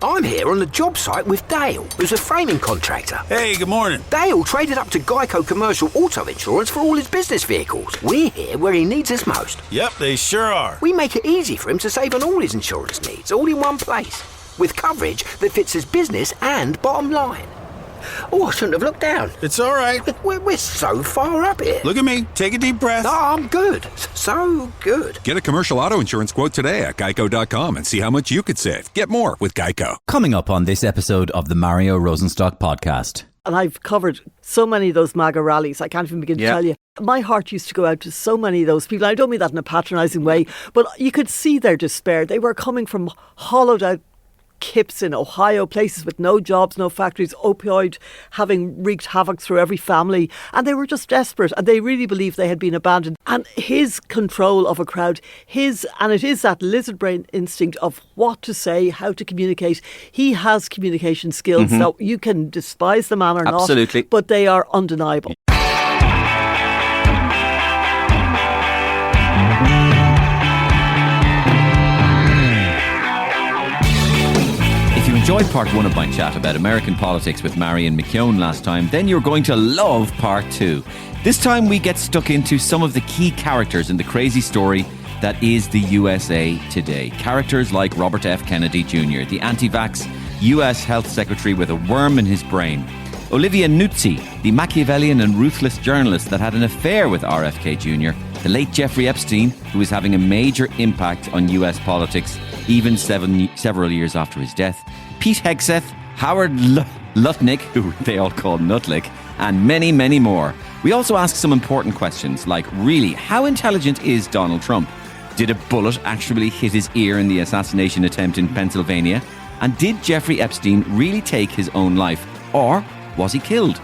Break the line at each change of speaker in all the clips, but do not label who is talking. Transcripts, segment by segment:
I'm here on the job site with Dale, who's a framing contractor.
Hey, good morning.
Dale traded up to Geico Commercial Auto Insurance for all his business vehicles. We're here where he needs us most.
Yep, they sure are.
We make it easy for him to save on all his insurance needs, all in one place, with coverage that fits his business and bottom line. Oh, I shouldn't have looked down.
It's all right.
We're so far up here.
Look at me. Take a deep breath.
Oh, I'm good. So good.
Get a commercial auto insurance quote today at geico.com and see how much you could save. Get more with Geico.
Coming up on this episode of the Mario Rosenstock podcast.
And I've covered so many of those MAGA rallies, I can't even begin to tell you. My heart used to go out to so many of those people. I don't mean that in a patronising way, but you could see their despair. They were coming from hollowed out kips in Ohio, places with no jobs, no factories, opioid having wreaked havoc through every family, and they were just desperate, and they really believed they had been abandoned. And his control of a crowd, and it is that lizard brain instinct of what to say, how to communicate. He has communication skills. Now, you can despise the man or
Absolutely.
not, but they are undeniable.
Enjoyed part one of my chat about American politics with Marion McKeone last time, then you're going to love part two. This time we get stuck into some of the key characters in the crazy story that is the USA today. Characters like Robert F. Kennedy Jr., the anti-vax US Health Secretary with a worm in his brain. Olivia Nuzzi, the Machiavellian and ruthless journalist that had an affair with RFK Jr., the late Jeffrey Epstein, who is having a major impact on US politics even several years after his death, Pete Hegseth, Howard Lutnick, who they all call Nutlick, and many, many more. We also ask some important questions like, really, how intelligent is Donald Trump? Did a bullet actually hit his ear in the assassination attempt in Pennsylvania? And did Jeffrey Epstein really take his own life? Or was he killed?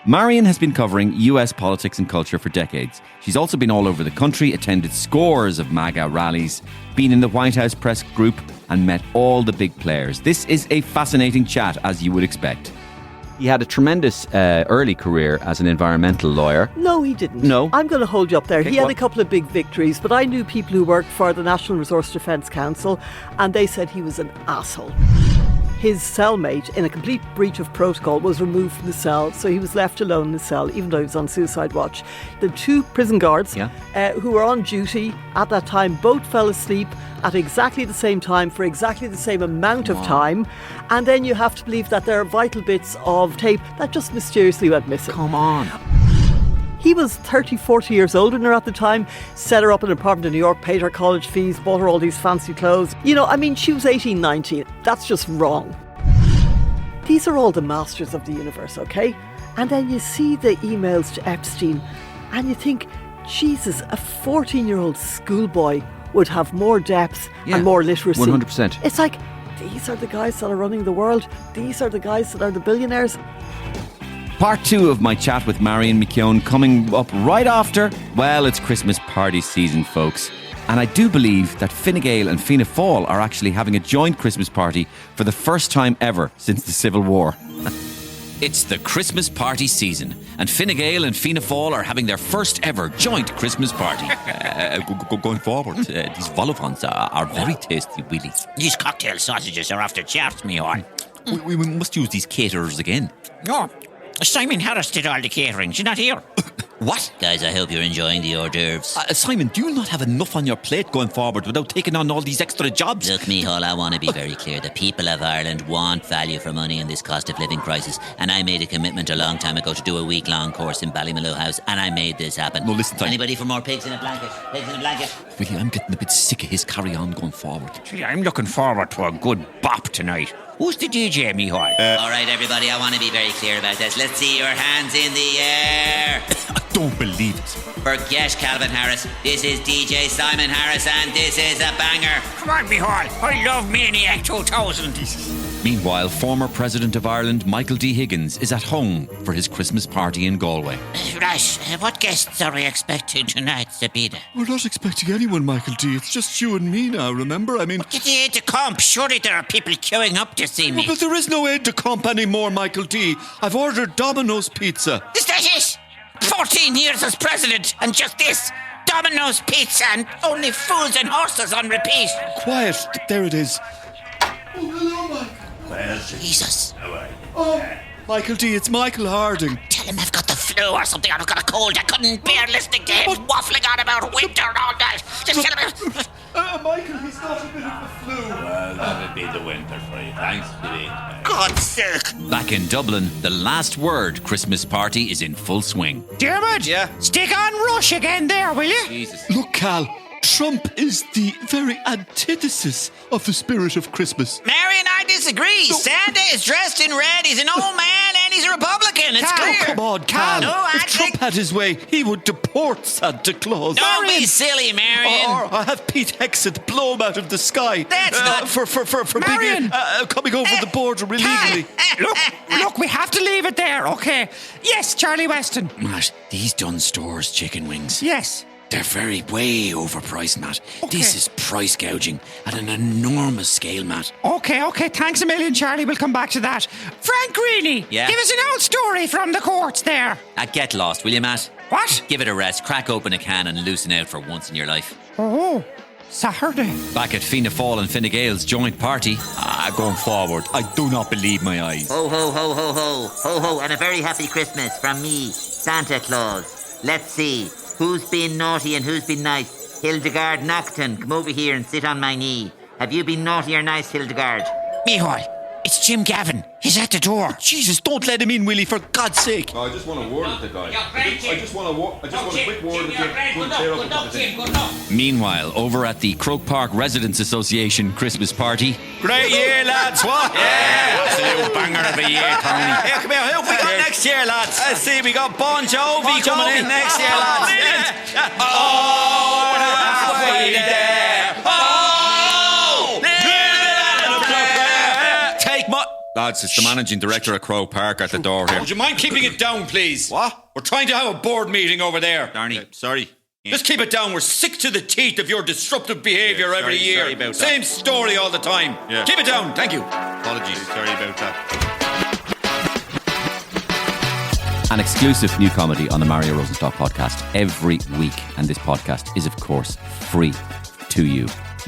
Marion has been covering US politics and culture for decades. She's also been all over the country, attended scores of MAGA rallies, been in the White House press group, and met all the big players. This is a fascinating chat, as you would expect. He had a tremendous early career as an environmental lawyer.
No, he didn't.
No?
I'm going to hold you up there.
Okay,
he had
what?
a couple of big victories, but I knew people who worked for the National Resource Defence Council, and they said he was an asshole. His cellmate, in a complete breach of protocol, was removed from the cell, so he was left alone in the cell, even though he was on suicide watch. The two prison guards who were on duty at that time both fell asleep at exactly the same time for exactly the same amount of time, and then you have to believe that there are vital bits of tape that just mysteriously went missing.
Come on.
He was 30, 40 years older than her at the time, set her up in an apartment in New York, paid her college fees, bought her all these fancy clothes. You know, I mean, she was 18, 19. That's just wrong. These are all the masters of the universe, okay? And then you see the emails to Epstein and you think, Jesus, a 14-year-old schoolboy would have more depth and more literacy.
100%.
It's like, these are the guys that are running the world. These are the guys that are the billionaires.
Part two of my chat with Marion McKeone coming up right after, well, it's Christmas party season, folks. And I do believe that Fine Gael and Fianna Fáil are actually having a joint Christmas party for the first time ever since the Civil War. It's the Christmas party season, and Fine Gael and Fianna Fáil are having their first ever joint Christmas party. Going forward, these vol au vents are very tasty, really.
These cocktail sausages are after chaps, me horn.
We must use these caterers again.
No, Simon Harris did all the catering. She's not here.
What?
Guys, I hope you're enjoying the hors d'oeuvres.
Simon, do you not have enough on your plate going forward without taking on all these extra jobs?
Look, Micheál, I want to be very clear. The people of Ireland want value for money in this cost of living crisis, and I made a commitment a long time ago to do a week-long course in Ballymaloo House, and I made this happen.
No, listen, Simon.
Anybody for more pigs in a blanket? Pigs in a blanket?
Really, I'm getting a bit sick of his carry-on going forward.
Gee, I'm looking forward to a good bop tonight. Who's the DJ, Micheál? All right, everybody, I want to be very clear about this. Let's see your hands in the air.
I don't believe it.
Forget Calvin Harris. This is DJ Simon Harris, and this is a banger. Come on, Micheál. I love Maniac 2000.
Meanwhile, former President of Ireland, Michael D. Higgins, is at home for his Christmas party in Galway.
Right, what guests are we expecting tonight, Sabina?
We're not expecting anyone, Michael D. It's just you and me now, remember? I mean...
Get the aide de camp. Surely there are people queuing up to see me.
Oh, but there is no aide de camp anymore, Michael D. I've ordered Domino's pizza.
Is that it? 14 years as president, and just this? Domino's pizza and only fools and horses on repeat.
Quiet. There it is. Oh, hello, Michael.
Jesus.
Oh, Michael D, it's Michael Harding.
Tell him I've got the flu or something. I've got a cold. I couldn't bear listening to him waffling on about winter and all that. Just tell him...
Michael, he's got a bit of the flu.
Well, that'll be the winter for you. Thanks, Billy.
God's sake.
Back in Dublin, the last word Christmas party is in full swing.
Dermot, stick on Rush again there, will you?
Jesus.
Look, Cal, Trump is the very antithesis of the spirit of Christmas.
Marion, I disagree. Santa is dressed in red. He's an old man and he's a Republican. It's
Cal,
clear.
Come on, Cal.
No, I
if Trump
think...
had his way, he would deport Santa Claus.
Don't be silly, Marion.
Or I have Pete Hegseth blow him out of the sky.
That's not...
For
Marion!
coming over the border illegally.
Look, we have to leave it there, okay? Yes, Charlie Weston.
Matt, these Dunn Stores chicken wings.
Yes.
They're way overpriced, Matt.
Okay.
This is price gouging at an enormous scale, Matt.
Okay, thanks a million, Charlie. We'll come back to that. Frank Greeley,
Yeah?
give us an old story from the courts there.
Get lost, will you, Matt?
What?
Give it a rest. Crack open a can and loosen out for once in your life.
Oh, Saturday.
Back at Fianna Fáil and Fine Gael's joint party. Going forward, I do not believe my eyes.
Ho, ho, ho, ho, ho. Ho, ho, and a very happy Christmas from me, Santa Claus. Let's see. Who's been naughty and who's been nice? Hildegard Nocton, come over here and sit on my knee. Have you been naughty or nice, Hildegard?
Mihal, it's Jim Gavin. He's at the door.
Jesus, don't let him in, Willie, for God's sake.
I just want a word with the guy. I just want a quick word with you.
Meanwhile, over at the Croke Park Residents Association Christmas party.
Great year, lads. What?
Yeah, absolute banger of a year, Tony.
Hey, come here. Who have we got next year, lads? I see we got Bon Jovi coming in next year, lads. Oh, we're halfway there. Oh,
Take my... Lads, it's the managing director of Croke Park at the door here.
would you mind keeping it down, please?
What?
We're trying to have a board meeting over there.
Darnie.
Sorry. Just keep it down. We're sick to the teeth of your disruptive behaviour every year.
Sorry about that.
Same story all the time.
Yeah.
Keep it down. Thank you.
Apologies. Sorry about that.
An exclusive new comedy on the Mario Rosenstock podcast every week. And this podcast is, of course, free to you,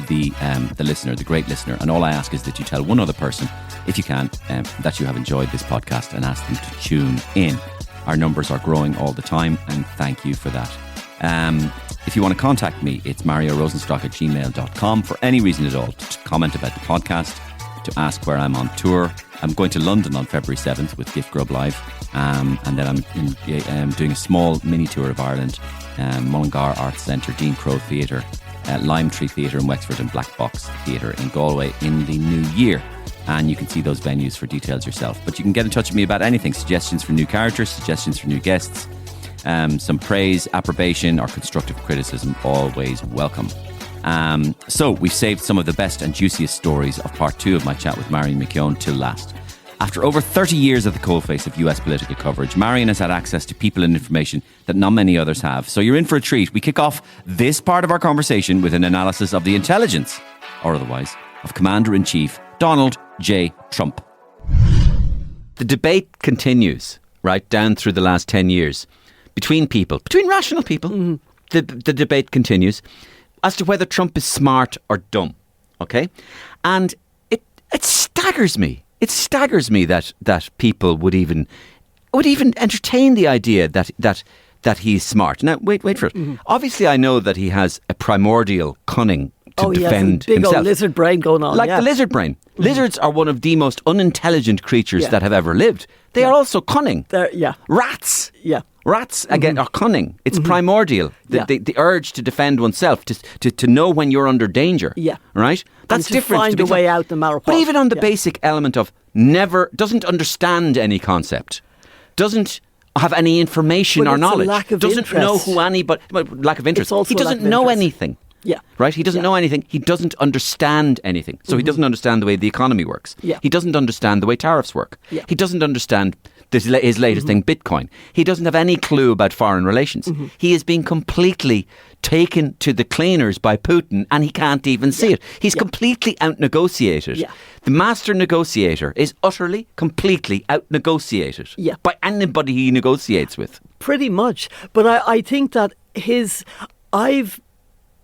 the listener, the great listener. And all I ask is that you tell one other person, if you can, that you have enjoyed this podcast and ask them to tune in. Our numbers are growing all the time, and thank you for that. If you want to contact me, it's mariorosenstock@gmail.com for any reason at all, to comment about the podcast, to ask where I'm on tour. I'm going to London on February 7th with Gift Grub Live, and then I'm doing a small mini tour of Ireland, Mullingar Arts Centre, Dean Crowe Theatre, Lime Tree Theatre in Wexford, and Black Box Theatre in Galway in the new year. And you can see those venues for details yourself. But you can get in touch with me about anything, suggestions for new characters, suggestions for new guests, some praise, approbation, or constructive criticism, always welcome. So we've saved some of the best and juiciest stories of part 2 of my chat with Marion McKeone till last. After over 30 years at the coalface of US political coverage, Marion has had access to people and information that not many others have. So you're in for a treat. We kick off this part of our conversation with an analysis of the intelligence, or otherwise, of Commander-in-Chief Donald J. Trump. The debate continues, right, down through the last 10 years. Between rational people, the debate continues as to whether Trump is smart or dumb, okay? And it staggers me. It staggers me that people would even entertain the idea that he's smart. Now, wait for it. Obviously, I know that he has a primordial cunning to defend
big
himself.
old lizard brain going on.
Like the lizard brain. Lizards are one of the most unintelligent creatures that have ever lived. They are also cunning. Rats.
Yeah.
Rats, again, are cunning. It's primordial. The urge to defend oneself, to know when you're under danger.
Yeah.
Right? That's
and to
different.
find a way out no matter what.
But even on the basic element of doesn't understand any concept, doesn't have any information or knowledge, doesn't know who anybody, lack of interest. He doesn't know anything.
Yeah.
Right? He doesn't know anything. He doesn't understand anything. So he doesn't understand the way the economy works.
Yeah.
He doesn't understand the way tariffs work.
Yeah.
He doesn't understand his latest thing, Bitcoin. He doesn't have any clue about foreign relations. He is being completely taken to the cleaners by Putin, and he can't even see it. He's completely out-negotiated.
Yeah.
The master negotiator is utterly, completely out-negotiated by anybody he negotiates with.
Pretty much. But I think that I've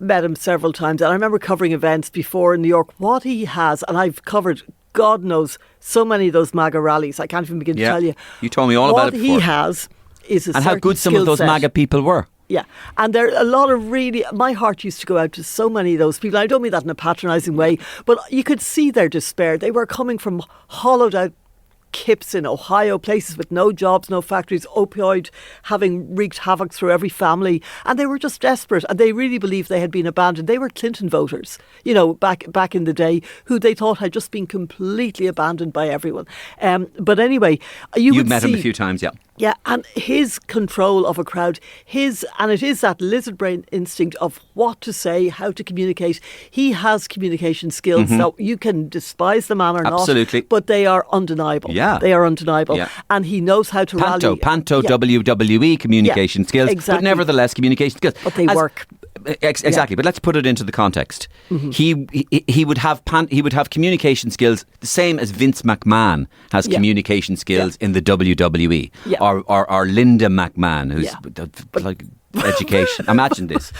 met him several times, and I remember covering events before in New York. What he has, and I've covered God knows, so many of those MAGA rallies. I can't even begin to tell you.
You told me all about it before.
What he has is a
and how good some of those MAGA people were.
Yeah, and there are a lot of really... My heart used to go out to so many of those people. I don't mean that in a patronising way, but you could see their despair. They were coming from hollowed out kips in Ohio, places with no jobs, no factories, opioid having wreaked havoc through every family, and they were just desperate, and they really believed they had been abandoned. They were Clinton voters, you know, back in the day, who they thought had just been completely abandoned by everyone. But anyway, you've
met him a few times, yeah.
Yeah, and his control of a crowd, and it is that lizard brain instinct of what to say, how to communicate. He has communication skills. Now, you can despise the man or
Absolutely.
not, but they are undeniable.
Yeah.
They are undeniable.
Yeah.
And he knows how to
Panto, WWE communication skills,
exactly.
but nevertheless communication skills.
But they work.
Exactly, but let's put it into the context. He would have communication skills the same as Vince McMahon has communication skills in the WWE, or Linda McMahon, who's like education. Imagine this.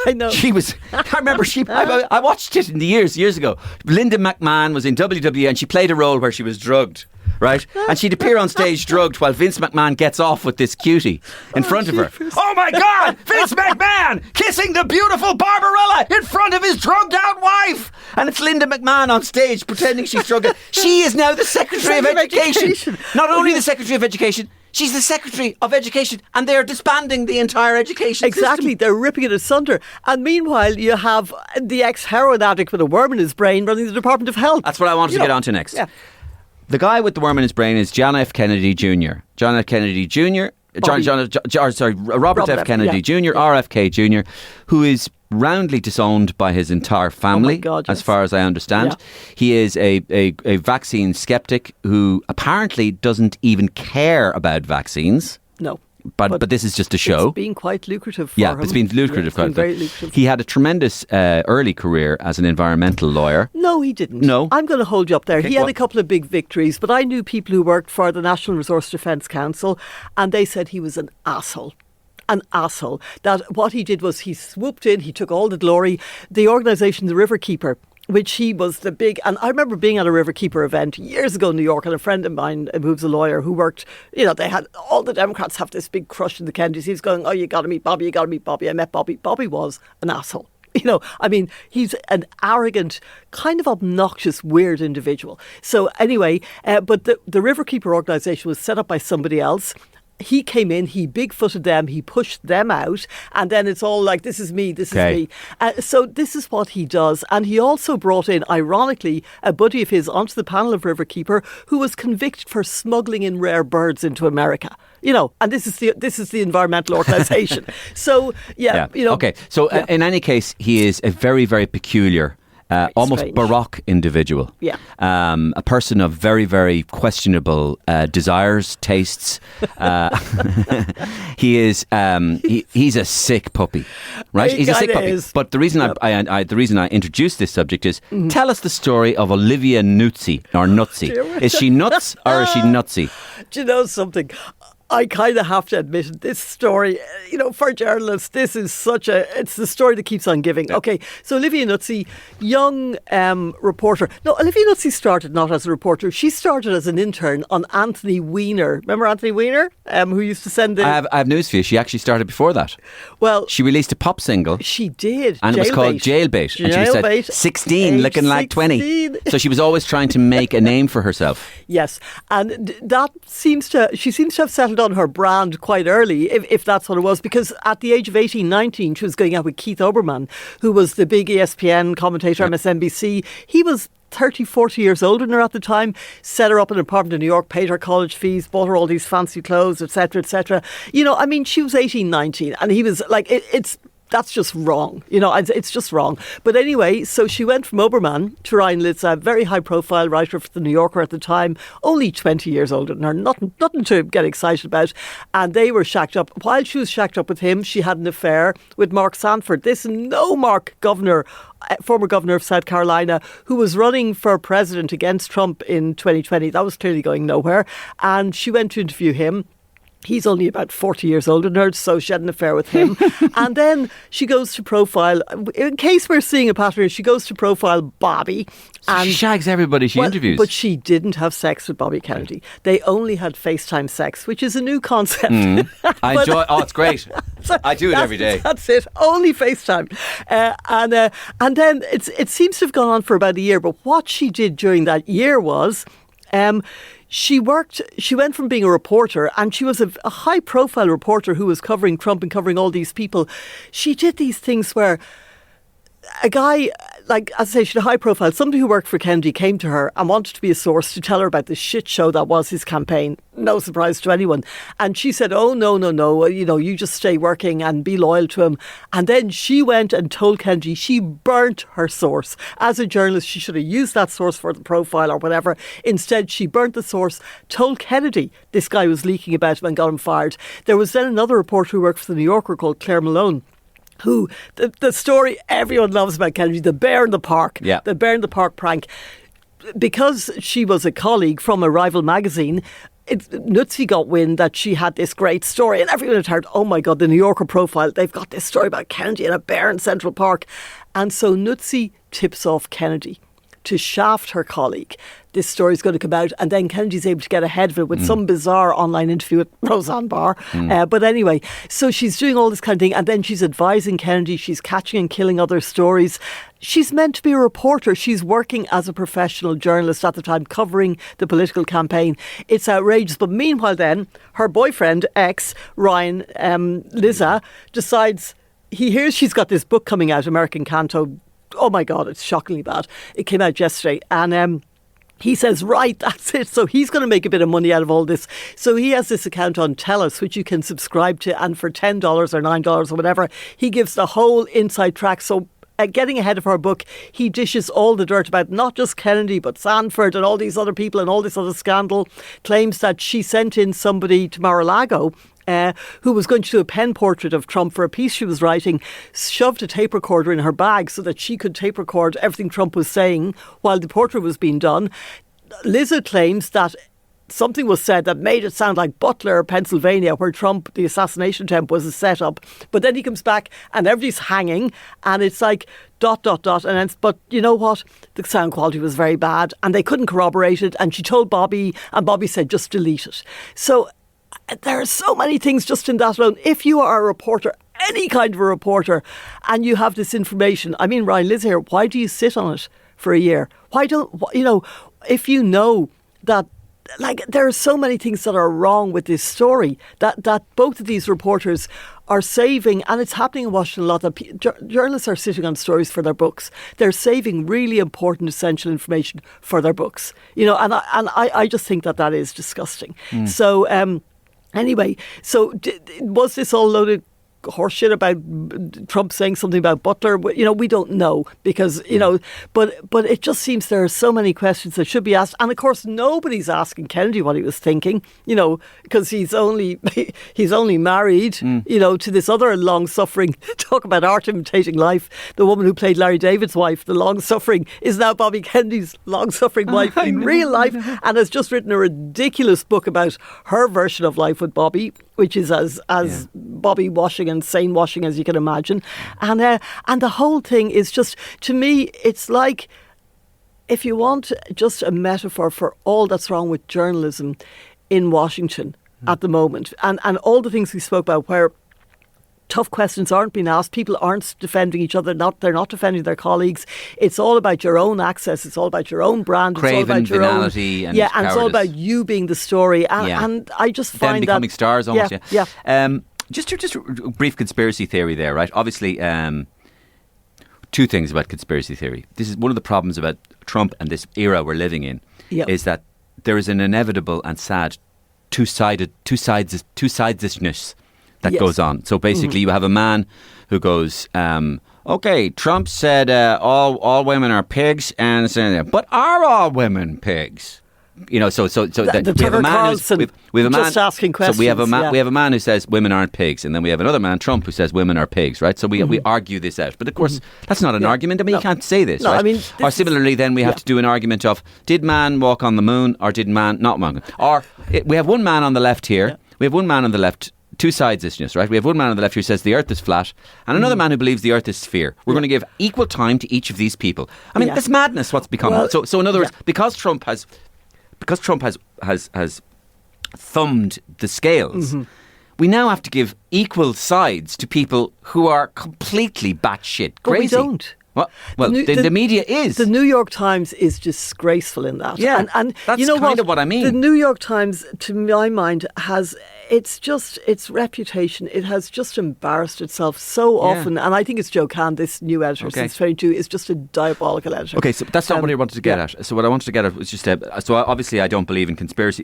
I know.
I remember I watched it in the years ago. Linda McMahon was in WWE and she played a role where she was drugged. Right? And she'd appear on stage drugged while Vince McMahon gets off with this cutie in front of her. Oh my God! Vince McMahon kissing the beautiful Barbarella in front of his drugged out wife! And it's Linda McMahon on stage pretending she's drugged out. She is now the Secretary of Education. Not only the Secretary of Education, she's the Secretary of Education, and they're disbanding the entire education
Exactly,
system.
They're ripping it asunder. And meanwhile, you have the ex-heroin addict with a worm in his brain running the Department of Health.
That's what I wanted to get on to next.
Yeah.
The guy with the worm in his brain is John F. Kennedy Jr. John F. Kennedy Jr. Robert F. Kennedy Jr. RFK Jr., who is roundly disowned by his entire family, as far as I understand. Yeah. He is a vaccine skeptic who apparently doesn't even care about vaccines.
No.
But this is just a show.
It's been quite lucrative for him.
Yeah, it's been lucrative.
It's been very lucrative.
He had a tremendous early career as an environmental lawyer.
No, he didn't.
No?
I'm going to hold you up there.
Okay,
he had a couple of big victories, but I knew people who worked for the National Resource Defence Council, and they said he was an asshole. An asshole. That what he did was he swooped in, he took all the glory. The organisation, the Riverkeeper, which he was the big... And I remember being at a Riverkeeper event years ago in New York, and a friend of mine who's a lawyer who worked, you know, they had... All the Democrats have this big crush in the Kennedys. He was going, oh, you got to meet Bobby, you got to meet Bobby. I met Bobby. Bobby was an asshole. You know, I mean, he's an arrogant, kind of obnoxious, weird individual. So anyway, but the Riverkeeper organisation was set up by somebody else. He came in, he big-footed them, he pushed them out, and then it's all like, this is me, this is me. So this is what he does. And he also brought in, ironically, a buddy of his onto the panel of Riverkeeper who was convicted for smuggling in rare birds into America. You know, and this is the environmental organisation. So, you know.
Okay, so in any case, he is a very, very peculiar... almost
strange.
Baroque individual.
Yeah.
A person of very, very questionable desires, tastes. He is. He's a sick puppy, right? He's a sick puppy.
Is.
But the reason the reason I introduced this subject is tell us the story of Olivia Nuzzi or Nuzzi. Is she nuts or is she nutsy?
Do you know something? I kind of have to admit it, this story, you know, for journalists, this is it's the story that keeps on giving. Okay, so Olivia Nuzzi, young reporter. No, Olivia Nuzzi started not as a reporter. She started as an intern on Anthony Weiner. Remember Anthony Weiner, who used to send in...
I have news for you. She actually started before that.
Well...
She released a pop single.
She did.
And it was called Jailbait. And she said 16, looking like 20. So she was always trying to make a name for herself.
Yes. And that she seems to have settled on her brand quite early, if that's what it was, because at the age of 18, 19, she was going out with Keith Olbermann, who was the big ESPN commentator, MSNBC. He was 30, 40 years older than her at the time, set her up in an apartment in New York, paid her college fees, bought her all these fancy clothes, etc., etc. You know, I mean, she was 18, 19, and he was like, that's just wrong. You know, it's just wrong. But anyway, so she went from Obermann to Ryan Litza, a very high-profile writer for The New Yorker at the time, only 20 years older than her, nothing to get excited about. And they were shacked up. While she was shacked up with him, she had an affair with Mark Sanford. This no-Mark governor, former governor of South Carolina, who was running for president against Trump in 2020. That was clearly going nowhere. And she went to interview him. He's only about 40 years older than her, so she had an affair with him. And then she goes to profile, in case we're seeing a pattern, she goes to profile Bobby.
And she shags everybody she interviews.
But she didn't have sex with Bobby Kennedy. They only had FaceTime sex, which is a new concept.
I enjoy. Oh, it's great. I do it every day.
That's it. Only FaceTime. And then it seems to have gone on for about a year. But what she did during that year was... She went from being a reporter, and she was a high-profile reporter who was covering Trump and covering all these people. She did these things where a guy, like, as I say, she had a high profile. Somebody who worked for Kennedy came to her and wanted to be a source to tell her about the shit show that was his campaign. No surprise to anyone. And she said, oh, no, you just stay working and be loyal to him. And then she went and told Kennedy she burnt her source. As a journalist, she should have used that source for the profile or whatever. Instead, she burnt the source, told Kennedy this guy was leaking about him and got him fired. There was then another reporter who worked for the New Yorker called Claire Malone, who, the story everyone loves about Kennedy, the bear in the park, the bear in the park prank. Because she was a colleague from a rival magazine, Nuzzi got wind that she had this great story, and everyone had heard, oh my God, the New Yorker profile, they've got this story about Kennedy and a bear in Central Park. And so Nuzzi tips off Kennedy to shaft her colleague. This story's going to come out, and then Kennedy's able to get ahead of it with some bizarre online interview with Roseanne Barr. But anyway, so she's doing all this kind of thing, and then she's advising Kennedy, she's catching and killing other stories. She's meant to be a reporter. She's working as a professional journalist at the time, covering the political campaign. It's outrageous. But meanwhile then, her boyfriend, Ryan Lizza, decides, he hears she's got this book coming out, American Canto. Oh my God, it's shockingly bad. It came out yesterday. And he says, right, that's it. So he's going to make a bit of money out of all this. So he has this account on Tellus, which you can subscribe to. And for $10 or $9 or whatever, he gives the whole inside track. So getting ahead of her book, he dishes all the dirt about not just Kennedy, but Sanford and all these other people and all this other scandal. Claims that she sent in somebody to Mar-a-Lago who was going to do a pen portrait of Trump for a piece she was writing, shoved a tape recorder in her bag so that she could tape record everything Trump was saying while the portrait was being done. Lizza claims that something was said that made it sound like Butler, Pennsylvania, where Trump, the assassination attempt, was a setup. But then he comes back and everybody's hanging, and it's like ... And then, but you know what? The sound quality was very bad, and they couldn't corroborate it. And she told Bobby, and Bobby said, just delete it. So there are so many things just in that alone. If you are a reporter, any kind of a reporter, and you have this information, I mean, Ryan Liz here, why do you sit on it for a year? Why don't, if you know that, like, there are so many things that are wrong with this story that both of these reporters are saving, and it's happening in Washington a lot, that journalists are sitting on stories for their books. They're saving really important, essential information for their books. And I just think that is disgusting. So, anyway, so was this all loaded horseshit about Trump saying something about Butler? We don't know because, but it just seems there are so many questions that should be asked. And of course, nobody's asking Kennedy what he was thinking, because he's only married, to this other long-suffering, talk about art imitating life. The woman who played Larry David's wife, the long-suffering, is now Bobby Kennedy's long-suffering wife in real life, and has just written a ridiculous book about her version of life with Bobby, which is as Bobby washing and sane washing as you can imagine. And the whole thing is just, to me, it's like, if you want just a metaphor for all that's wrong with journalism in Washington at the moment, and all the things we spoke about where tough questions aren't being asked, people aren't defending each other, they're not defending their colleagues. It's all about your own access, it's all about your own brand,
Craven,
it's all about your
venality,
own, and it's all about you being the story. And I just find
them becoming stars almost.
Yeah.
Just a brief conspiracy theory there, right? Obviously, two things about conspiracy theory. This is one of the problems about Trump and this era we're living in, is that there is an inevitable and sad two-sidedness that goes on. So basically, you have a man who goes, okay, Trump said all women are pigs, but are all women pigs? So
the
we have a man
just asking questions.
So we have a man who says women aren't pigs, and then we have another man, Trump, who says women are pigs, right? So we argue this out, but of course that's not an argument. I mean, you can't say this, right? I mean, or similarly, then we have to do an argument of, did man walk on the moon, or did man not walk? Or we have one man on the left here. We have one man on the left, two sides isnhness, right? We have one man on the left who says the earth is flat and another man who believes the earth is sphere. We're going to give equal time to each of these people. I mean, that's madness what's become. Well, so in other words, because Trump has thumbed the scales, we now have to give equal sides to people who are completely batshit crazy.
But we don't.
Well, the media is.
The New York Times is disgraceful in that.
Yeah,
and
that's
you know
kind of what I mean.
The New York Times, to my mind, has its reputation. It has just embarrassed itself so often. And I think it's Joe Kahn, this new editor since 22, is just a diabolical editor.
Okay, so that's not what I wanted to get at. So what I wanted to get at was just, so obviously I don't believe in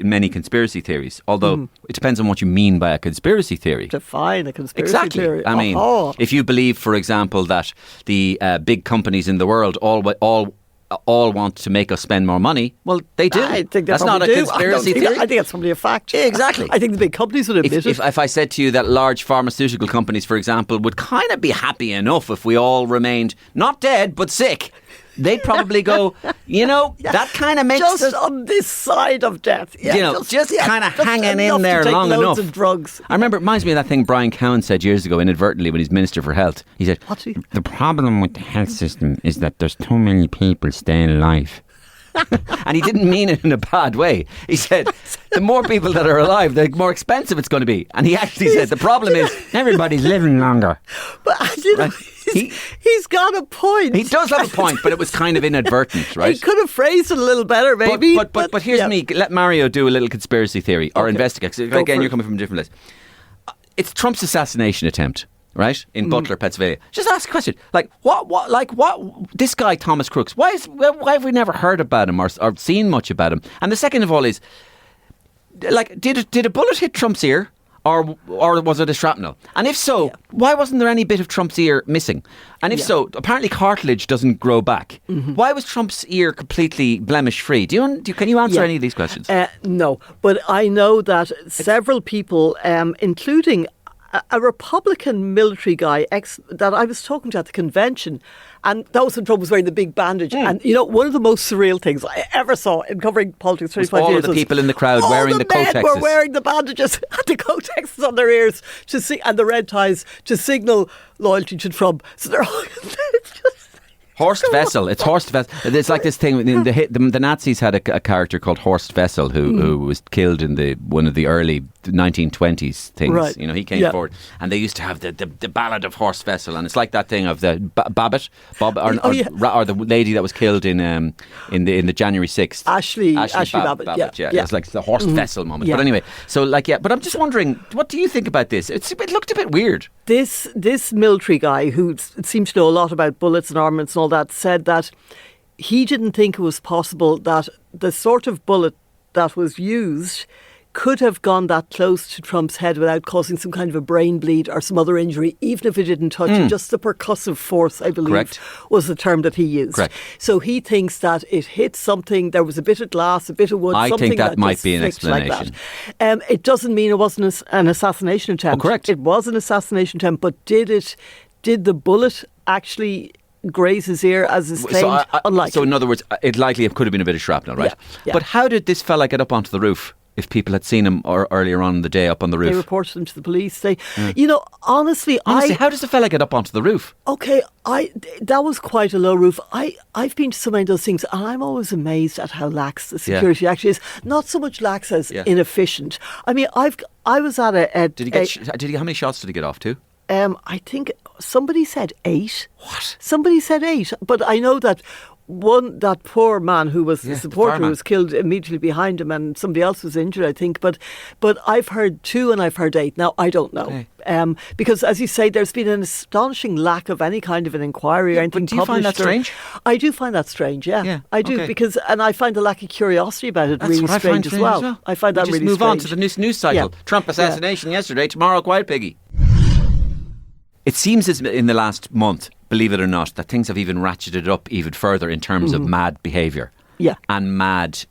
many conspiracy theories, although it depends on what you mean by a conspiracy theory.
Define a conspiracy theory.
I mean, if you believe, for example, that the big companies in the world all want to make us spend more money, well, they do.
I think
that's not a conspiracy theory.
I think it's probably a fact.
Yeah, exactly.
I think the big companies would admit it.
If I said to you that large pharmaceutical companies, for example, would kind of be happy enough if we all remained not dead but sick, they'd probably go, that kind of makes
just
us
on this side of death. Yeah,
just kind of hanging in there long enough.
Of drugs.
I remember, it reminds me of that thing Brian Cowen said years ago inadvertently when he's Minister for Health. He said,
the problem with the health system is that there's too many people staying alive.
And he didn't mean it in a bad way. He said, the more people that are alive, the more expensive it's going to be. And he actually said, the problem is
everybody's living longer.
But he's got a point.
He does have a point, but it was kind of inadvertent, right?
He could have phrased it a little better, maybe.
But here's me. Let Mario do a little conspiracy theory or investigate. Again, you're coming from a different place. It's Trump's assassination attempt. Right? In Butler, Pennsylvania. Just ask a question. What, this guy, Thomas Crooks, why have we never heard about him or seen much about him? And the second of all is, did a bullet hit Trump's ear or was it a shrapnel? And if so, why wasn't there any bit of Trump's ear missing? And if so, apparently cartilage doesn't grow back. Why was Trump's ear completely blemish free? Can you answer any of these questions?
No, but I know that several people, including a Republican military guy that I was talking to at the convention, and that was when Trump was wearing the big bandage. And one of the most surreal things I ever saw in covering politics 25 years
all of the people in the crowd wearing the Kotexes.
All the men were wearing the bandages and the Kotexes on their ears and the red ties to signal loyalty to Trump. So they're all
Horst Wessel. It's Horst Wessel. It's like this thing. The Nazis had a character called Horst Wessel who was killed in one of the early 1920s things.
Right.
He came forward, and they used to have the ballad of Horst Wessel, and it's like that thing of the Babbitt, or the lady that was killed in the January 6th.
Ashley Babbitt.
Yeah. It's like the Horst Wessel moment. But anyway, but I'm just wondering, what do you think about this? It looked a bit weird.
This military guy who seemed to know a lot about bullets and armaments and all that said that he didn't think it was possible that the sort of bullet that was used could have gone that close to Trump's head without causing some kind of a brain bleed or some other injury, even if it didn't touch him. Just the percussive force, I believe, was the term that he used.
Correct.
So he thinks that it hit something, there was a bit of glass, a bit of wood,
I
something
think that might be an explanation.
Like it doesn't mean it wasn't an assassination attempt.
Correct.
It was an assassination attempt, but did the bullet actually graze his ear as is claimed? Unlikely.
So in other words, it could have been a bit of shrapnel, right?
Yeah.
But how did this fella get up onto the roof if people had seen him earlier on in the day up on the roof?
They reported him to the police. Honestly,
how does the fella get up onto the roof?
Okay, that was quite a low roof. I've been to so many of those things, and I'm always amazed at how lax the security actually is. Not so much lax as inefficient. I mean, I was at a
how many shots did he get off to?
I think somebody said 8.
What?
Somebody said 8, but I know that that poor man who was the supporter who was killed immediately behind him, and somebody else was injured, I think. But I've heard 2 and I've heard 8. Now I don't know, because as you say, there's been an astonishing lack of any kind of an inquiry or anything.
But do you find that strange?
I do find that strange. Yeah, I do, because I find the lack of curiosity about it really strange as well. I find that really strange.
Move on to the news cycle. Trump assassination yesterday, tomorrow quiet piggy. It seems as in the last month, believe it or not, that things have even ratcheted up even further in terms of mad behaviour.
Yeah.
And mad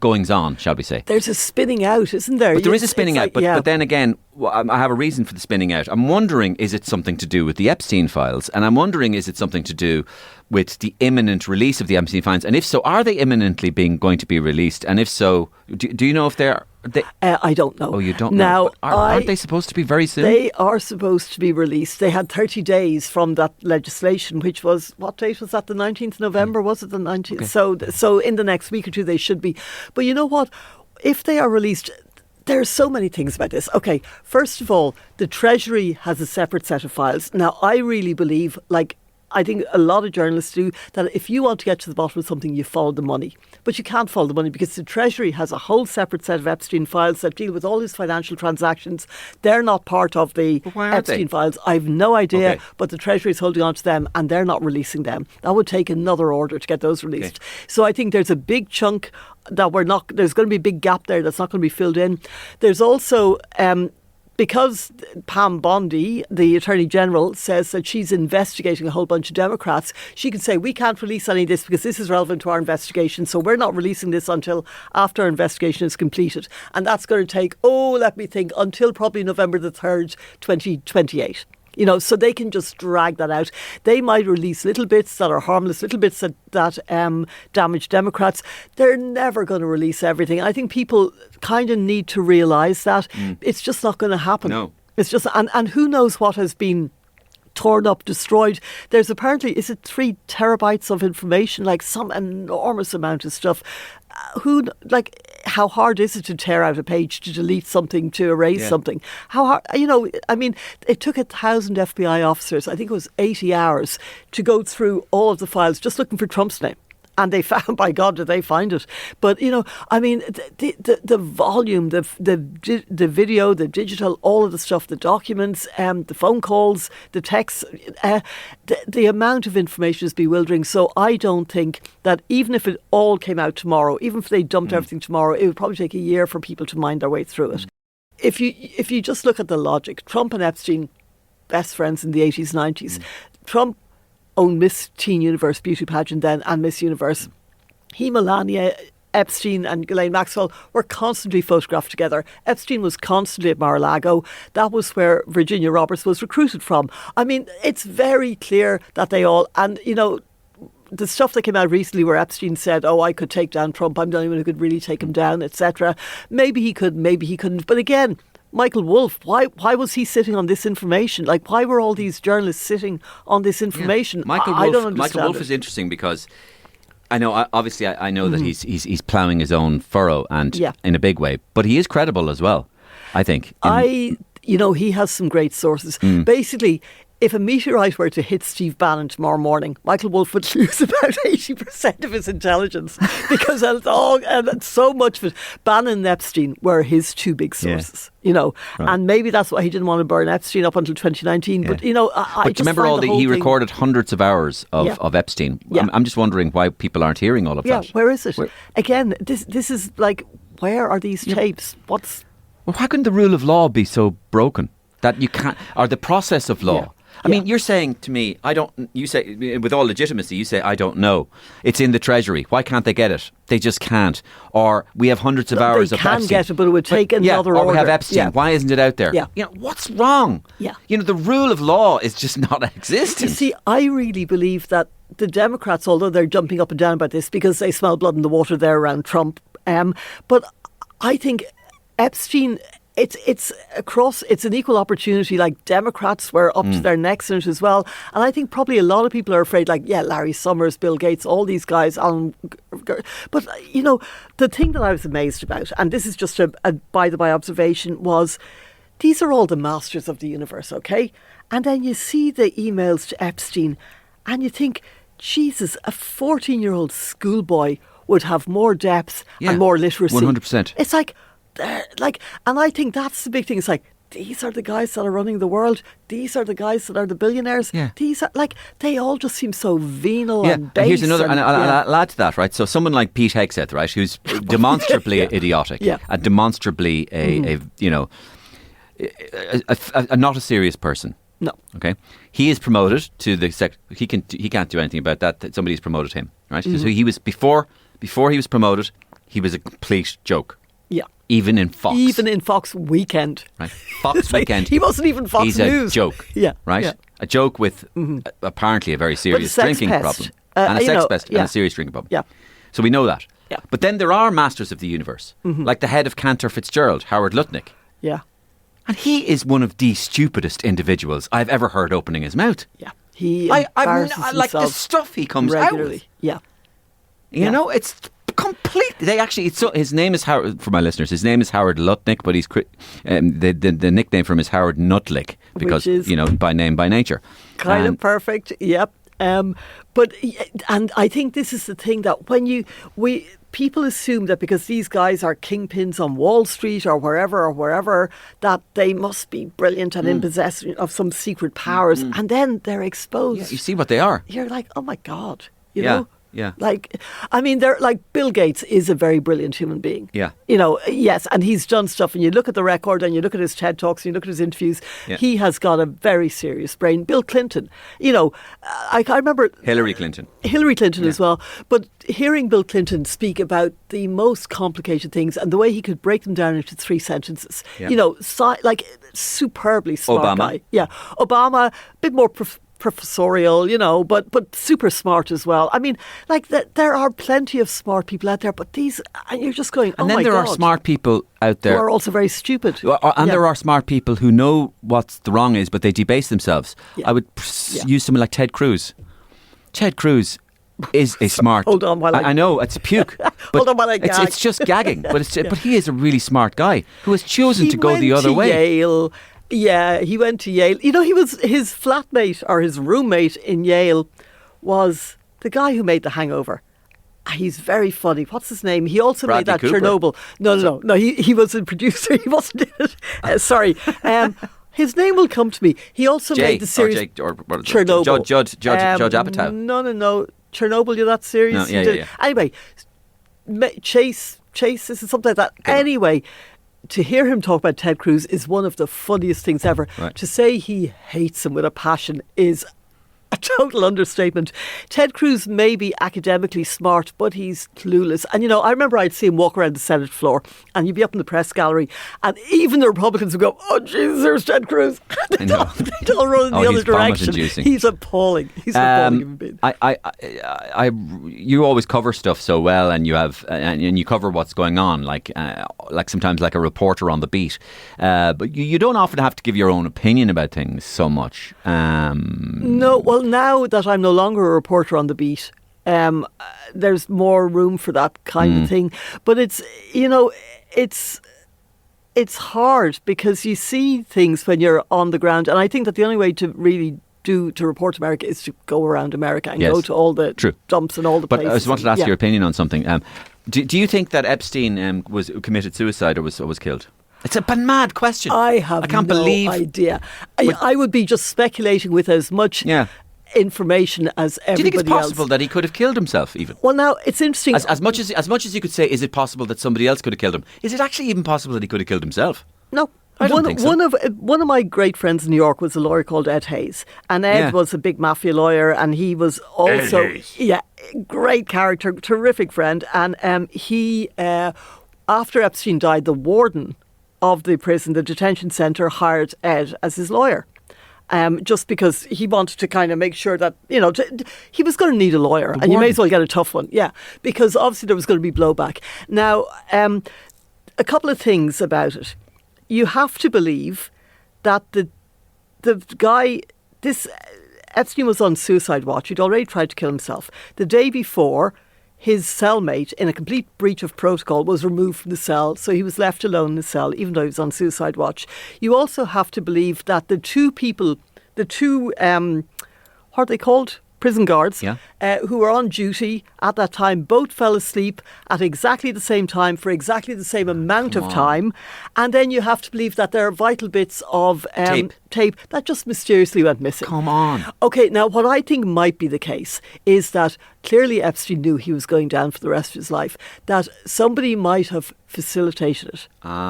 goings on, shall we say.
There's a spinning out, isn't there?
But there is a spinning out. But then again, I have a reason for the spinning out. I'm wondering, is it something to do with the Epstein files? And I'm wondering, is it something to do with the imminent release of the Epstein files? And if so, are they imminently going to be released? And if so, do you know if they're...
I don't know.
Oh, you don't
now,
know? Aren't they supposed to be very soon?
They are supposed to be released. They had 30 days from that legislation, which was, what date was that? The 19th of November? Was it the 19th? Okay. So in the next week or two, they should be. But you know what? If they are released... There's so many things about this. Okay, first of all, the Treasury has a separate set of files. Now, I really believe, I think a lot of journalists do, that if you want to get to the bottom of something, you follow the money. But you can't follow the money because the Treasury has a whole separate set of Epstein files that deal with all his financial transactions. They're not part of the Epstein files. I've no idea, but the Treasury is holding on to them and they're not releasing them. That would take another order to get those released. So I think there's a big chunk that there's going to be a big gap there that's not going to be filled in. There's also... because Pam Bondi, the Attorney General, says that she's investigating a whole bunch of Democrats, she can say, we can't release any of this because this is relevant to our investigation, so we're not releasing this until after our investigation is completed. And that's going to take, until probably November the 3rd, 2028. So they can just drag that out. They might release little bits that are harmless, little bits that damage Democrats. They're never going to release everything. I think people kind of need to realise that it's just not going to happen.
No.
It's just, and who knows what has been torn up, destroyed. There's apparently, is it 3 terabytes of information, like some enormous amount of stuff. How hard is it to tear out a page, to delete something, to erase something? How hard, it took 1,000 FBI officers, I think it was 80 hours, to go through all of the files just looking for Trump's name. And they found, by God, did they find it? But, the volume, the video, the digital, all of the stuff, the documents, the phone calls, the texts, the amount of information is bewildering. So I don't think that even if it all came out tomorrow, even if they dumped everything tomorrow, it would probably take a year for people to mind their way through it. If you just look at the logic, Trump and Epstein, best friends in the 80s, 90s. Trump owned Miss Teen Universe beauty pageant then and Miss Universe. He, Melania, Epstein and Ghislaine Maxwell were constantly photographed together. Epstein was constantly at Mar-a-Lago. That was where Virginia Roberts was recruited from. It's very clear that they all... And, the stuff that came out recently where Epstein said, I could take down Trump. I'm the only one who could really take him down, etc. Maybe he could, maybe he couldn't. But again... Michael Wolff, why was he sitting on this information? Why were all these journalists sitting on this information? I don't understand.
Michael Wolff is interesting because I know, obviously, I know that he's ploughing his own furrow and in a big way, but he is credible as well, I think.
He has some great sources. Basically, if a meteorite were to hit Steve Bannon tomorrow morning, Michael Wolff would lose about 80% of his intelligence because so much of it. Bannon and Epstein were his 2 big sources, right. And maybe that's why he didn't want to burn Epstein up until 2019. But, I just
remember he recorded hundreds of hours of Epstein. Yeah. I'm just wondering why people aren't hearing all of that.
Yeah, where is it? Again, this is where are these tapes?
Well, why couldn't the rule of law be so broken that you can't, or the process of law? Yeah. I mean, you're saying to me, you say, with all legitimacy, you say, I don't know. It's in the Treasury. Why can't they get it? They just can't. Or we have hundreds of hours of Epstein.
They can get it, but it would take another order.
Or we have Epstein. Yeah. Why isn't it out there?
Yeah.
What's wrong?
Yeah.
The rule of law is just not existent.
You see, I really believe that the Democrats, although they're jumping up and down about this because they smell blood in the water there around Trump, but I think Epstein... It's an equal opportunity. Democrats were up to their necks in it as well. And I think probably a lot of people are afraid, Larry Summers, Bill Gates, all these guys. But, the thing that I was amazed about, and this is just a by-the-by observation, was these are all the masters of the universe, okay? And then you see the emails to Epstein and you think, Jesus, a 14-year-old schoolboy would have more depth and more literacy.
100%.
It's and I think that's the big thing. It's these are the guys that are running the world. These are the guys that are the billionaires. Yeah. These are they all just seem so venal and base.
And here's another, and I'll add to that, right? So someone like Pete Hegseth, right, who's demonstrably idiotic, and demonstrably not a serious person.
No.
Okay. He is promoted to the he can't do anything about that. Somebody's promoted him, right? So he was before he was promoted, he was a complete joke.
Yeah.
Even in Fox
Weekend.
Right. Fox Weekend.
He wasn't even Fox
News. He's a joke.
Yeah.
Right?
Yeah.
A joke with apparently a very serious drinking problem. and a sex pest and a serious drinking problem.
Yeah.
So we know that.
Yeah.
But then there are masters of the universe, like the head of Cantor Fitzgerald, Howard Lutnick.
Yeah.
And he is one of the stupidest individuals I've ever heard opening his mouth.
Yeah. He
I
embarrasses
like the
himself
stuff he comes
regularly.
out with.
Yeah.
You know, it's completely. They actually. His name is Howard. For my listeners, his name is Howard Lutnick, but he's the nickname for him is Howard Nutlick because
Which is
by name by nature.
Kind of perfect. Yep. But I think this is the thing that people assume that because these guys are kingpins on Wall Street or wherever, that they must be brilliant and in possession of some secret powers, and then they're exposed.
Yeah, you see what they are.
You're like, oh my God, you
Yeah.
know.
Yeah.
Like, I mean, they're like Bill Gates is a very brilliant human being.
Yeah.
You know, yes, and he's done stuff, and you look at the record and you look at his TED Talks and you look at his interviews, he has got a very serious brain. Bill Clinton, you know, I remember...
Hillary Clinton
as well. But hearing Bill Clinton speak about the most complicated things and the way he could break them down into 3 sentences, you know, like superbly smart guy. Yeah. Obama, a bit more professorial, you know, but super smart as well. I mean, like there are plenty of smart people out there, but these, and you're just going, oh my God.
And then there are smart people out there
who are also very stupid.
And there are smart people who know what the wrong is, but they debase themselves.
Yeah.
I would use someone like Ted Cruz. Ted Cruz is a smart.
Hold on while
I know it's puke. But
hold on while I gag.
It's just gagging, but he is a really smart guy who has chosen to go the other way.
Yale. Yeah, he went to Yale. You know, his flatmate or his roommate in Yale was the guy who made The Hangover. He's very funny. What's his name? He also
Bradley
made that
Cooper.
Chernobyl. No. He was a producer. He wasn't in it. Sorry. His name will come to me. He also made the series
Chernobyl. Judge Apatow.
No. Chernobyl, you know that series?
No, yeah.
Anyway, Chase, this is something like that. Anyway, to hear him talk about Ted Cruz is one of the funniest things ever.
Right.
To say he hates him with a passion is a total understatement. Ted Cruz may be academically smart, but he's clueless. And, you know, I remember I'd see him walk around the Senate floor and you'd be up in the press gallery and even the Republicans would go, oh, Jesus, there's Ted Cruz. They'd all run in the other direction. He's appalling. He's an appalling human being.
You always cover stuff so well, and you have and you cover what's going on, like sometimes like a reporter on the beat. But you don't often have to give your own opinion about things so much.
No, well, now that I'm no longer a reporter on the beat, there's more room for that kind of thing. But it's, you know, it's hard because you see things when you're on the ground, and I think that the only way to really to report America is to go around America and go to all the dumps and all the places.
But I just wanted to ask your opinion on something. Do you think that Epstein was committed suicide or was killed? It's a mad question.
I can't believe idea. I would be just speculating with as much information as everybody else.
Do you think it's possible that he could have killed himself even?
Well, now, it's interesting.
As much as you could say, is it possible that somebody else could have killed him? Is it actually even possible that he could have killed himself?
No.
I don't think so.
One of my great friends in New York was a lawyer called Ed Hayes. And Ed was a big mafia lawyer, and he was also great character, terrific friend. And he after Epstein died, the warden of the prison, the detention centre, hired Ed as his lawyer. Just because he wanted to kind of make sure that, you know, he was going to need a lawyer, and you may as well get a tough one. Yeah, because obviously there was going to be blowback. Now, a couple of things about it. You have to believe that the guy, Epstein was on suicide watch. He'd already tried to kill himself. The day before, his cellmate, in a complete breach of protocol, was removed from the cell, so he was left alone in the cell, even though he was on suicide watch. You also have to believe that the two what are they called? Prison guards, who were on duty at that time, both fell asleep at exactly the same time for exactly the same amount of time. And then you have to believe that there are vital bits of tape that just mysteriously went missing.
Come on.
Okay, now what I think might be the case is that clearly Epstein knew he was going down for the rest of his life, that somebody might have facilitated it.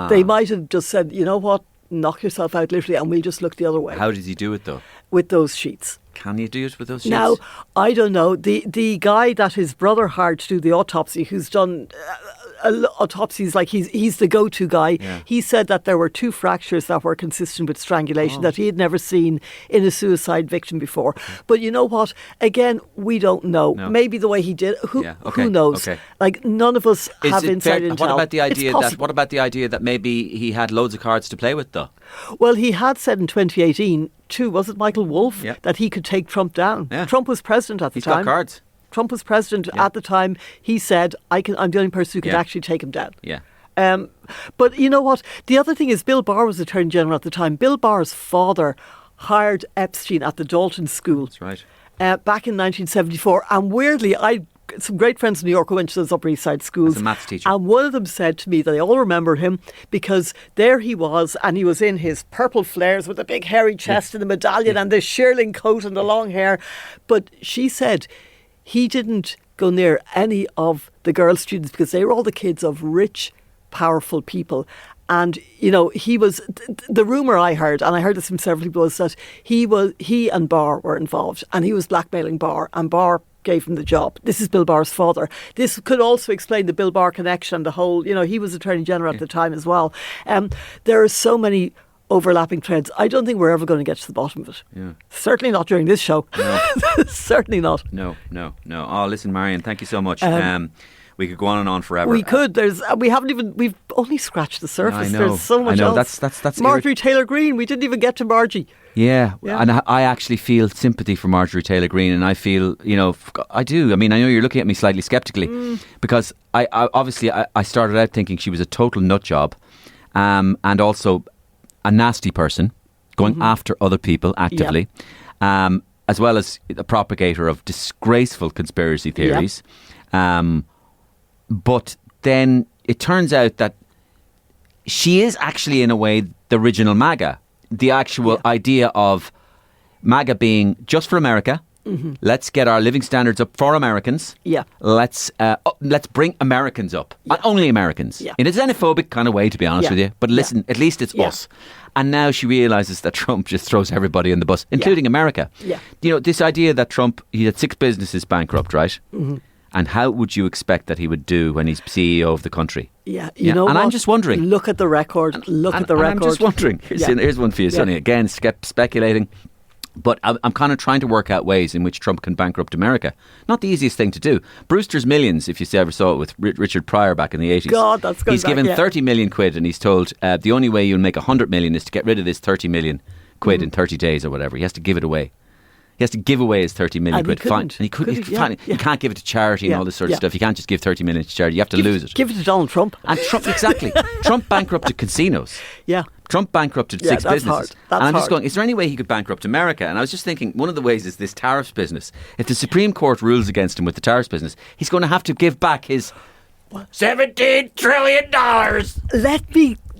They might have just said, you know what, knock yourself out literally and we'll just look the other way.
How did he do it though?
With those sheets.
Can you do it with those sheets?
Now, I don't know. The guy that his brother hired to do the autopsy, who's done autopsies, like he's the go-to guy.
Yeah.
He said that there were 2 fractures that were consistent with strangulation that he had never seen in a suicide victim before. But you know what? Again, we don't know.
No.
Maybe the way he did. Who
Okay.
knows?
Okay.
Like none of us have inside intel.
What about the idea
It's possible.
What about the idea that maybe he had loads of cards to play with, though?
Well, he had said in 2018 to, was it Michael Wolff,
Yeah.
that he could take Trump down.
Yeah.
Trump was president at the
He's
time.
got cards.
Trump was president at the time. He said, I'm the only person who can
Yeah.
actually take him down.
Yeah.
But you know what? The other thing is Bill Barr was Attorney General at the time. Bill Barr's father hired Epstein at the Dalton School.
That's right.
Back in 1974. And weirdly, I some great friends in New York who went to those Upper East Side schools.
As a maths teacher.
And one of them said to me that they all remember him because there he was, and he was in his purple flares with a big hairy chest and the medallion and the shearling coat and the long hair. But she said he didn't go near any of the girl students because they were all the kids of rich, powerful people. And, you know, he was, the rumour I heard, and I heard this from several people, was that he and Barr were involved and he was blackmailing Barr, and Barr gave him the job. This is Bill Barr's father. This could also explain the Bill Barr connection, the whole, you know, he was Attorney General at the time as well. There are so many overlapping threads. I don't think we're ever going to get to the bottom of it.
Yeah.
Certainly not during this show.
No.
Certainly not.
No. Oh, listen, Marion, thank you so much. We could go on and on forever.
We could. We've only scratched the surface.
I know.
There's so much
I know.
else.
That's
Marjorie Taylor Greene. We didn't even get to Margie.
Yeah, and I actually feel sympathy for Marjorie Taylor Greene, and I feel, you know, I do. I mean, I know you're looking at me slightly sceptically because I obviously started out thinking she was a total nut job, and also a nasty person going after other people actively, as well as a propagator of disgraceful conspiracy theories. But then it turns out that she is actually, in a way, the original MAGA. The actual idea of MAGA being just for America. Let's get our living standards up for Americans.
Yeah.
Let's bring Americans up. Only Americans.
Yeah.
In a xenophobic kind of way, to be honest with you. But listen, at least it's us. And now she realises that Trump just throws everybody in the bus, including America.
Yeah.
You know, this idea that Trump, he had 6 businesses bankrupt, right? And how would you expect that he would do when he's CEO of the country?
Yeah, you know.
And
what?
I'm just wondering.
Look at the record.
I'm just wondering. Here's one for you, Sonny. Again, speculating. But I'm kind of trying to work out ways in which Trump can bankrupt America. Not the easiest thing to do. Brewster's Millions, if you ever saw it with Richard Pryor back in the 80s.
God, that's good.
He's given 30 million quid and he's told the only way you'll make 100 million is to get rid of this 30 million quid in 30 days or whatever. He has to give it away. He has to give away his 30 million quid.
And
he can't give it to charity and all this sort of stuff. You can't just give 30 million to charity. You have to lose it.
Give it to Donald Trump.
And Trump, exactly. Trump bankrupted casinos.
Yeah.
Trump bankrupted 6
that's
businesses.
hard. That's
and I'm just
hard.
going, is there any way he could bankrupt America? And I was just thinking, one of the ways is this tariffs business. If the Supreme Court rules against him with the tariffs business, he's going to have to give back his $17 trillion.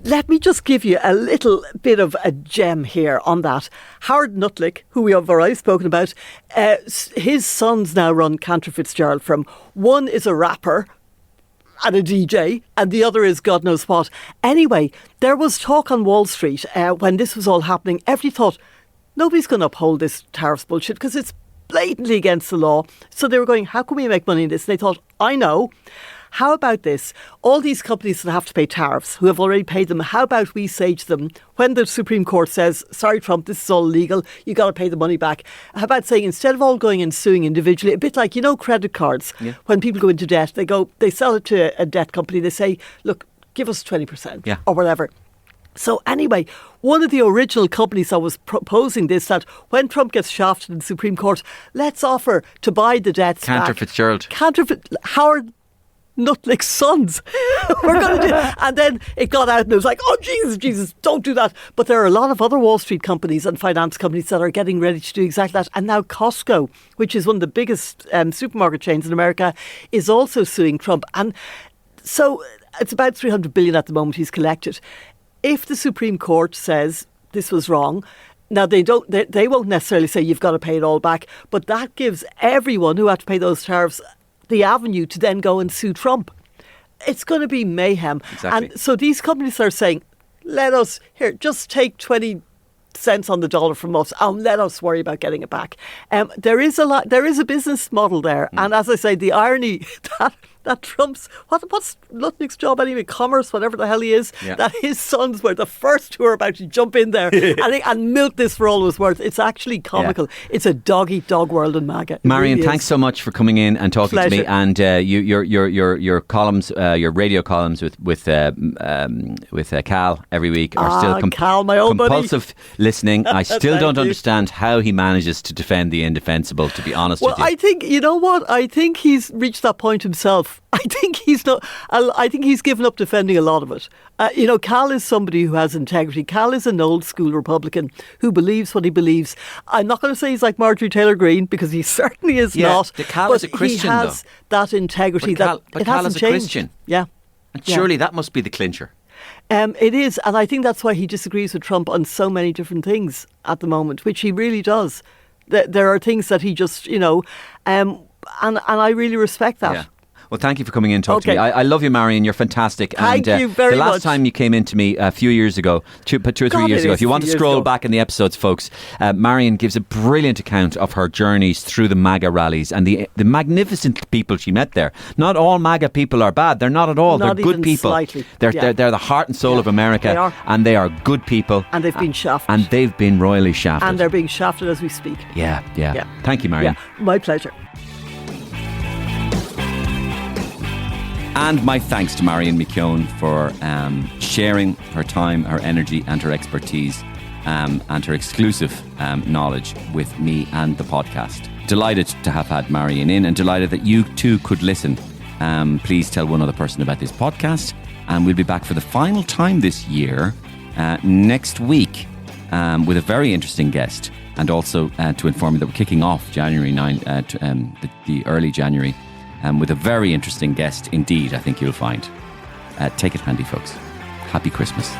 Let me just give you a little bit of a gem here on that. Howard Lutnick, who we have already spoken about, his sons now run Cantor Fitzgerald Firm. One is a rapper and a DJ, and the other is God knows what. Anyway, there was talk on Wall Street when this was all happening. Everybody thought, nobody's going to uphold this tariffs bullshit because it's blatantly against the law. So they were going, how can we make money in this? And they thought, I know. How about this? All these companies that have to pay tariffs, who have already paid them, how about we say to them, when the Supreme Court says, sorry, Trump, this is all illegal, you got to pay the money back. How about saying, instead of all going and suing individually, a bit like, you know, credit cards, when people go into debt, they sell it to a debt company, they say, look, give us 20% or whatever. So anyway, one of the original companies that was proposing this, that when Trump gets shafted in the Supreme Court, let's offer to buy the debts
Cantor
back.
Fitzgerald.
Howard Lutnick's sons. We're going to do, and then it got out and it was like, oh Jesus, don't do that. But there are a lot of other Wall Street companies and finance companies that are getting ready to do exactly that. And now Costco, which is one of the biggest supermarket chains in America, is also suing Trump. And so it's about 300 billion at the moment he's collected. If the Supreme Court says this was wrong, now they won't necessarily say you've got to pay it all back, but that gives everyone who had to pay those tariffs the avenue to then go and sue Trump. It's going to be mayhem.
Exactly.
And so these companies are saying, just take 20 cents on the dollar from us and let us worry about getting it back. There is a business model there. And as I say, the irony, that Trump's, what's Lutnick's job anyway, commerce, whatever the hell he is, that his sons were the first who are about to jump in there and milk this for all it was worth. It's actually comical. Yeah. It's a dog-eat-dog world in MAGA.
Marion, thanks so much for coming in and talking to me. And your columns, your radio columns with Cal every week are still
Cal, my old
compulsive listening. I still don't understand how he manages to defend the indefensible, to be honest with you.
I think, you know what? I think he's reached that point himself. I think he's given up defending a lot of it. Cal is somebody who has integrity. Cal is an old school Republican who believes what he believes. I'm not going to say he's like Marjorie Taylor Greene, because he certainly is not.
Cal is a Christian,
he has that integrity.
But Cal is a Christian.
Yeah.
And surely that must be the clincher.
It is, and I think that's why he disagrees with Trump on so many different things at the moment, which he really does. There are things that he just, and I really respect that.
Yeah. Well, thank you for coming in and talking to me. I love you, Marion. You're fantastic.
Thank you very much.
The last time you came in to me a few years ago, 2 or 3 years ago, if you want to scroll back in the episodes, folks, Marion gives a brilliant account of her journeys through the MAGA rallies and the magnificent people she met there. Not all MAGA people are bad. They're not at all. They're good people.
Slightly.
They're the heart and soul of America.
They are.
And they are good people.
And they've been shafted.
And they've been royally shafted.
And they're being shafted as we speak.
Yeah. Thank you, Marion.
Yeah, my pleasure.
And my thanks to Marion McKeone for sharing her time, her energy and her expertise and her exclusive knowledge with me and the podcast. Delighted to have had Marion in and delighted that you too could listen. Please tell one other person about this podcast, and we'll be back for the final time this year next week with a very interesting guest, and also to inform you that we're kicking off January 9, the early January, with a very interesting guest indeed, I think you'll find. Take it handy, folks. Happy Christmas.